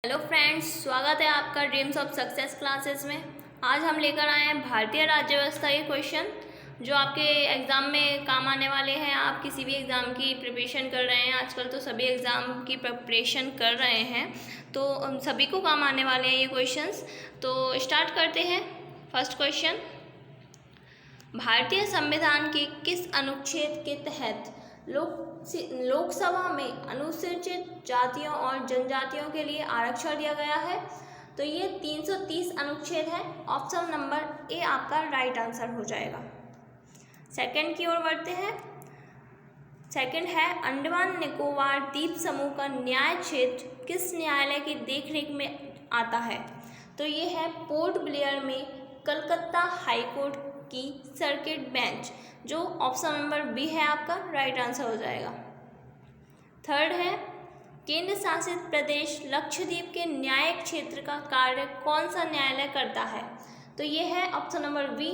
Hello friends, स्वागत है आपका ड्रीम्स ऑफ सक्सेस क्लासेस में। आज हम लेकर आए हैं भारतीय राज्य व्यवस्था के क्वेश्चन जो आपके एग्ज़ाम में काम आने वाले हैं। आप किसी भी एग्ज़ाम की प्रिपरेशन कर रहे हैं, आजकल तो सभी एग्ज़ाम की प्रिपरेशन कर रहे हैं, तो सभी को काम आने वाले हैं ये क्वेश्चंस। तो स्टार्ट करते हैं। फर्स्ट क्वेश्चन, भारतीय संविधान के किस अनुच्छेद के तहत लोकसभा में अनुसूचित जातियों और जनजातियों के लिए आरक्षण दिया गया है? तो ये 330 अनुच्छेद है। ऑप्शन नंबर ए आपका राइट आंसर हो जाएगा। सेकंड की ओर बढ़ते हैं। सेकंड है, अंडमान निकोबार द्वीप समूह का न्याय क्षेत्र किस न्यायालय की देखरेख में आता है? तो ये है पोर्ट ब्लेयर में कलकत्ता हाई कोर्ट की सर्किट बेंच, जो ऑप्शन नंबर बी है आपका राइट आंसर हो जाएगा। थर्ड है, केंद्र शासित प्रदेश लक्षद्वीप के न्यायिक क्षेत्र का कार्य कौन सा न्यायालय करता है? तो ये है option number B,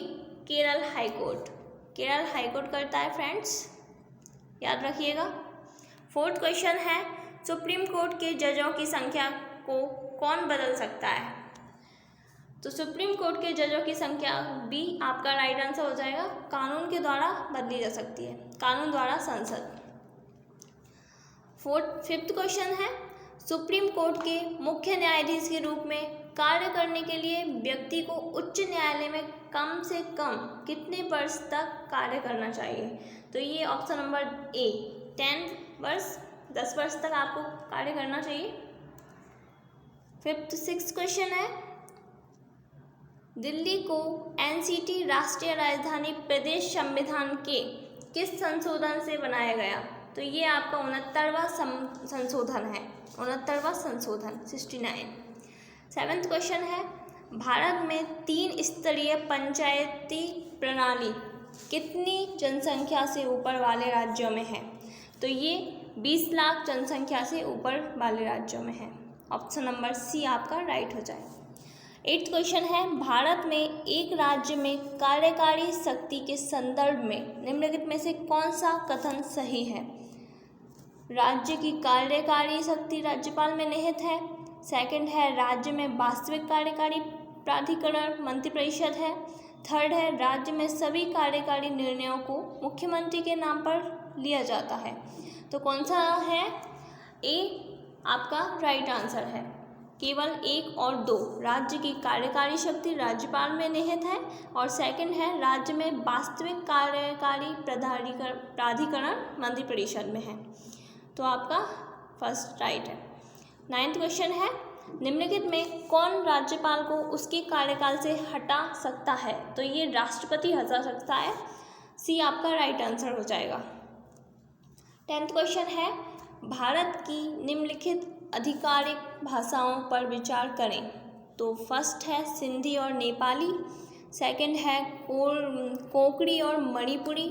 Kerala high court. Kerala high court करता है फ्रेंड्स, याद रखिएगा। फोर्थ क्वेश्चन है, सुप्रीम कोर्ट के जजों की संख्या को कौन बदल सकता है? तो सुप्रीम कोर्ट के जजों की संख्या बी आपका राइट आंसर हो जाएगा, कानून के द्वारा बदली जा सकती है, कानून द्वारा संसद। फिफ्थ क्वेश्चन है, सुप्रीम कोर्ट के मुख्य न्यायाधीश के रूप में कार्य करने के लिए व्यक्ति को उच्च न्यायालय में कम से कम कितने वर्ष तक कार्य करना चाहिए? तो ये ऑप्शन नंबर ए 10 वर्ष तक आपको कार्य करना चाहिए। सिक्स्थ क्वेश्चन है, दिल्ली को एनसीटी राष्ट्रीय राजधानी प्रदेश संविधान के किस संशोधन से बनाया गया? तो ये आपका 69वां संशोधन है, 69वां संशोधन 69। सेवेंथ क्वेश्चन है, भारत में 3 स्तरीय पंचायती प्रणाली कितनी जनसंख्या से ऊपर वाले राज्यों में है? तो ये 20 लाख जनसंख्या से ऊपर वाले राज्यों में है। ऑप्शन नंबर सी आपका राइट हो जाए। 8th क्वेश्चन है, भारत में एक राज्य में कार्यकारी शक्ति के संदर्भ में निम्नलिखित में से कौन सा कथन सही है? राज्य की कार्यकारी शक्ति राज्यपाल में निहित है। सेकंड है, राज्य में वास्तविक कार्यकारी प्राधिकरण मंत्रिपरिषद है। थर्ड है, राज्य में सभी कार्यकारी निर्णयों को मुख्यमंत्री के नाम पर लिया जाता है। तो कौन सा है? ए आपका राइट आंसर है। केवल 1 और 2, राज्य की कार्यकारी शक्ति राज्यपाल में निहित है, और सेकंड है, राज्य में वास्तविक कार्यकारी प्राधिकरण मंत्रिपरिषद में है। तो आपका फर्स्ट राइट है। 9th क्वेश्चन है, निम्नलिखित में कौन राज्यपाल को उसके कार्यकाल से हटा सकता है? तो ये राष्ट्रपति हटा सकता है। सी आपका राइट आंसर हो जाएगा। 10th क्वेश्चन है, भारत की निम्नलिखित आधिकारिक भाषाओं पर विचार करें। तो फर्स्ट है सिंधी और नेपाली, सेकंड है कोंकणी और मणिपुरी,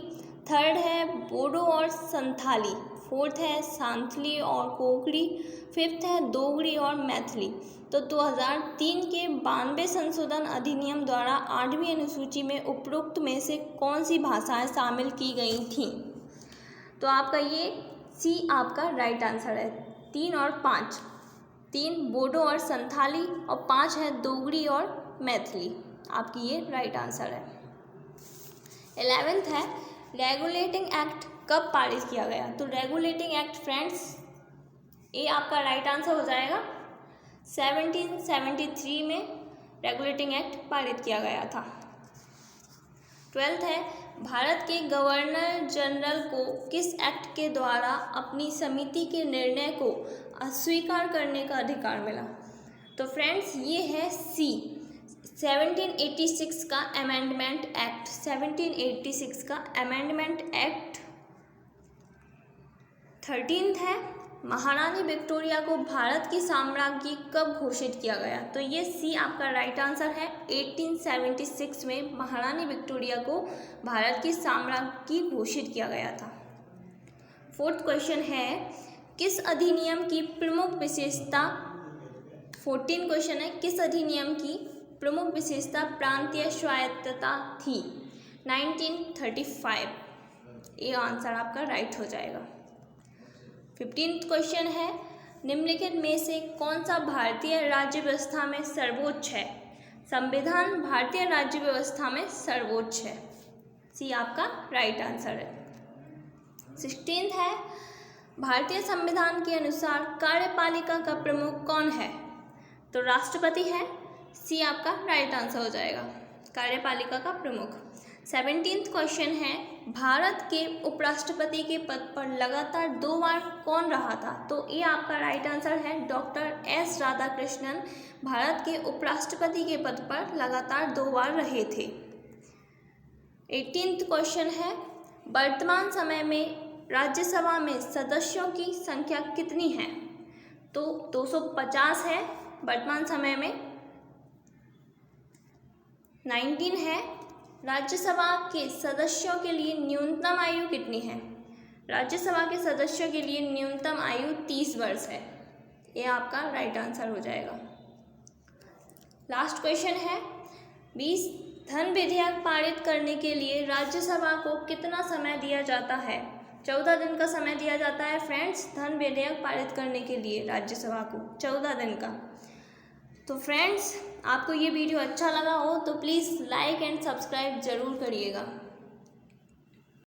थर्ड है बोडो और संथाली, फोर्थ है सांथली और कोंकणी, फिफ्थ है दोगरी और मैथिली। तो 2003 के 92 संशोधन अधिनियम द्वारा 8वीं अनुसूची में उपरोक्त में से कौन सी भाषाएं शामिल की गई थीं? तो आपका ये सी आपका राइट आंसर है। 3 और 5, 3 बोडो और संथाली और 5 है दोगरी और मैथिली। आपकी ये राइट आंसर है। 11th है, रेगुलेटिंग एक्ट कब पारित किया गया? तो रेगुलेटिंग एक्ट फ्रेंड्स ए आपका राइट आंसर हो जाएगा। 1773 में रेगुलेटिंग एक्ट पारित किया गया था। 12th है, भारत के गवर्नर जनरल को किस एक्ट के द्वारा अपनी समिति के निर्णय को अस्वीकार करने का अधिकार मिला? तो फ्रेंड्स ये है सी 1786 का अमेंडमेंट एक्ट। 1786 का अमेंडमेंट एक्ट। 13th है, महारानी विक्टोरिया को भारत की साम्राज्ञी कब घोषित किया गया? तो ये सी आपका राइट आंसर है। 1876 में महारानी विक्टोरिया को भारत की साम्राज्ञी घोषित किया गया था। 4th क्वेश्चन है, किस अधिनियम की प्रमुख विशेषता 14 क्वेश्चन है, किस अधिनियम की प्रमुख विशेषता प्रांतीय स्वायत्तता थी? 1935। ये आंसर आपका राइट हो जाएगा। 15th क्वेश्चन है, निम्नलिखित में से कौन सा भारतीय राज्य व्यवस्था में सर्वोच्च है? संविधान भारतीय राज्य व्यवस्था में सर्वोच्च है। सी आपका राइट आंसर है। 16 है, भारतीय संविधान के अनुसार कार्यपालिका का प्रमुख कौन है? तो राष्ट्रपति है। सी आपका राइट आंसर हो जाएगा, कार्यपालिका का प्रमुख। 17वां क्वेश्चन है, भारत के उपराष्ट्रपति के पद पर लगातार 2 बार कौन रहा था? तो ये आपका राइट आंसर है, डॉक्टर एस राधाकृष्णन भारत के उपराष्ट्रपति के पद पर लगातार 2 बार रहे थे। 18वां क्वेश्चन है, वर्तमान समय में राज्यसभा में सदस्यों की संख्या कितनी है? तो 250 है वर्तमान समय में। 19 है, राज्यसभा के सदस्यों के लिए न्यूनतम आयु कितनी है? राज्यसभा के सदस्यों के लिए न्यूनतम आयु 30 वर्ष है। ये आपका राइट आंसर हो जाएगा। लास्ट क्वेश्चन है, 20 धन विधेयक पारित करने के लिए राज्यसभा को कितना समय दिया जाता है? 14 दिन का समय दिया जाता है फ्रेंड्स, धन विधेयक पारित करने के लिए राज्यसभा को 14 दिन का। तो फ्रेंड्स, आपको ये वीडियो अच्छा लगा हो तो प्लीज़ लाइक एंड सब्सक्राइब ज़रूर करिएगा।